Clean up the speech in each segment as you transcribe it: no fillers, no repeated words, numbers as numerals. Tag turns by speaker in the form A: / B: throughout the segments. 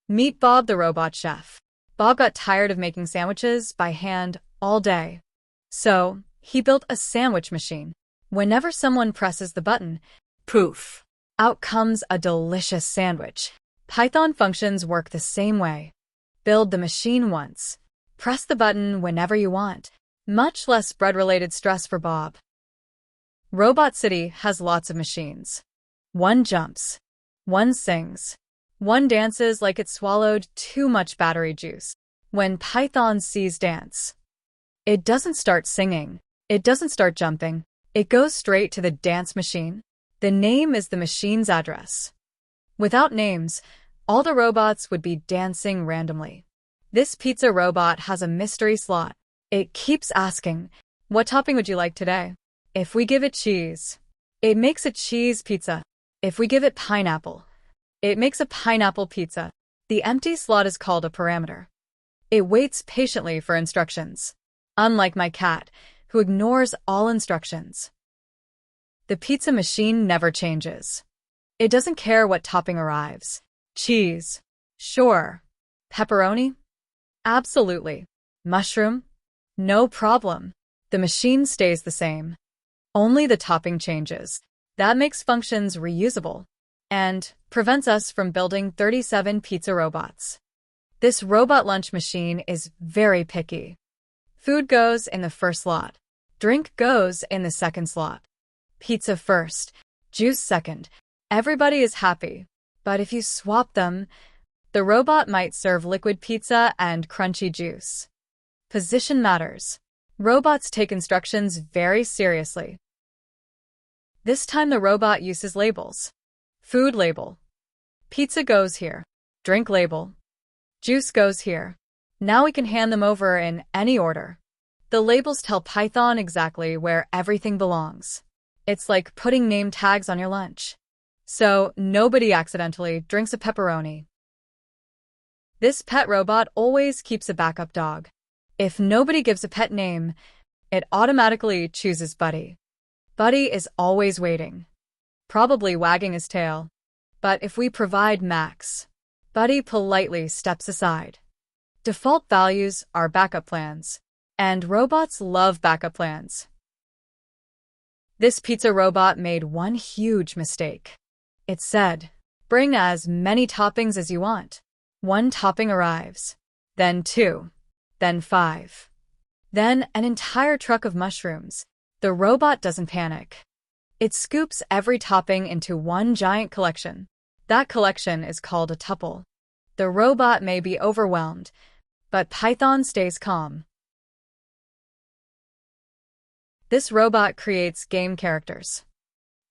A: Meet Bob the robot chef. Bob got tired of making sandwiches by hand all day. So, he built a sandwich machine. Whenever someone presses the button, poof, out comes a delicious sandwich. Python functions work the same way. Build the machine once. Press the button whenever you want. Much less bread-related stress for Bob. Robot City has lots of machines. One jumps. One sings. One dances like it swallowed too much battery juice. When Python sees dance, it doesn't start singing. It doesn't start jumping. It goes straight to the dance machine. The name is the machine's address. Without names, all the robots would be dancing randomly. This pizza robot has a mystery slot. It keeps asking, "What topping would you like today?" If we give it cheese, it makes a cheese pizza. If we give it pineapple, it makes a pineapple pizza. The empty slot is called a parameter. It waits patiently for instructions, unlike my cat, who ignores all instructions. The pizza machine never changes. It doesn't care what topping arrives. Cheese? Sure. Pepperoni? Absolutely. Mushroom? No problem. The machine stays the same. Only the topping changes. That makes functions reusable and prevents us from building 37 pizza robots. This robot lunch machine is very picky. Food goes in the first slot. Drink goes in the second slot. Pizza first, juice second. Everybody is happy. But if you swap them, the robot might serve liquid pizza and crunchy juice. Position matters. Robots take instructions very seriously. This time the robot uses labels. Food label. Pizza goes here. Drink label. Juice goes here. Now we can hand them over in any order. The labels tell Python exactly where everything belongs. It's like putting name tags on your lunch. So nobody accidentally drinks a pepperoni. This pet robot always keeps a backup dog. If nobody gives a pet name, it automatically chooses Buddy. Buddy is always waiting, probably wagging his tail. But if we provide Max, Buddy politely steps aside. Default values are backup plans, and robots love backup plans. This pizza robot made one huge mistake. It said, "Bring as many toppings as you want." One topping arrives, then 2, then 5, then an entire truck of mushrooms. The robot doesn't panic. It scoops every topping into one giant collection. That collection is called a tuple. The robot may be overwhelmed, but Python stays calm. This robot creates game characters.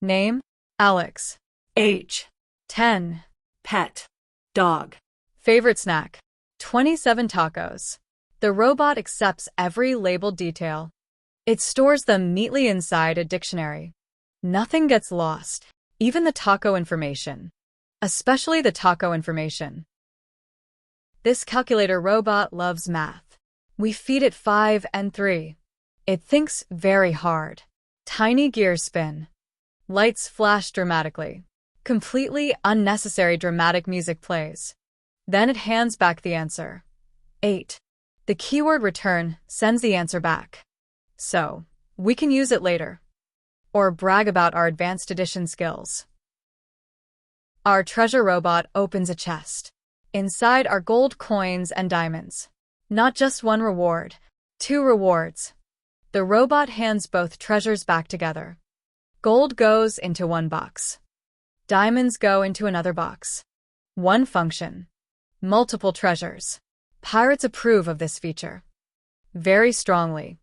A: Name, Alex. Age, 10. Pet, dog. Favorite snack, 27 tacos. The robot accepts every labeled detail. It stores them neatly inside a dictionary. Nothing gets lost, even the taco information. Especially the taco information. This calculator robot loves math. We feed it 5 and 3. It thinks very hard. Tiny gears spin. Lights flash dramatically. Completely unnecessary dramatic music plays. Then it hands back the answer. 8. The keyword return sends the answer back. So, we can use it later. Or brag about our advanced addition skills. Our treasure robot opens a chest. Inside are gold coins and diamonds. Not just one reward, 2 rewards. The robot hands both treasures back together. Gold goes into one box. Diamonds go into another box. One function. Multiple treasures. Pirates approve of this feature very strongly.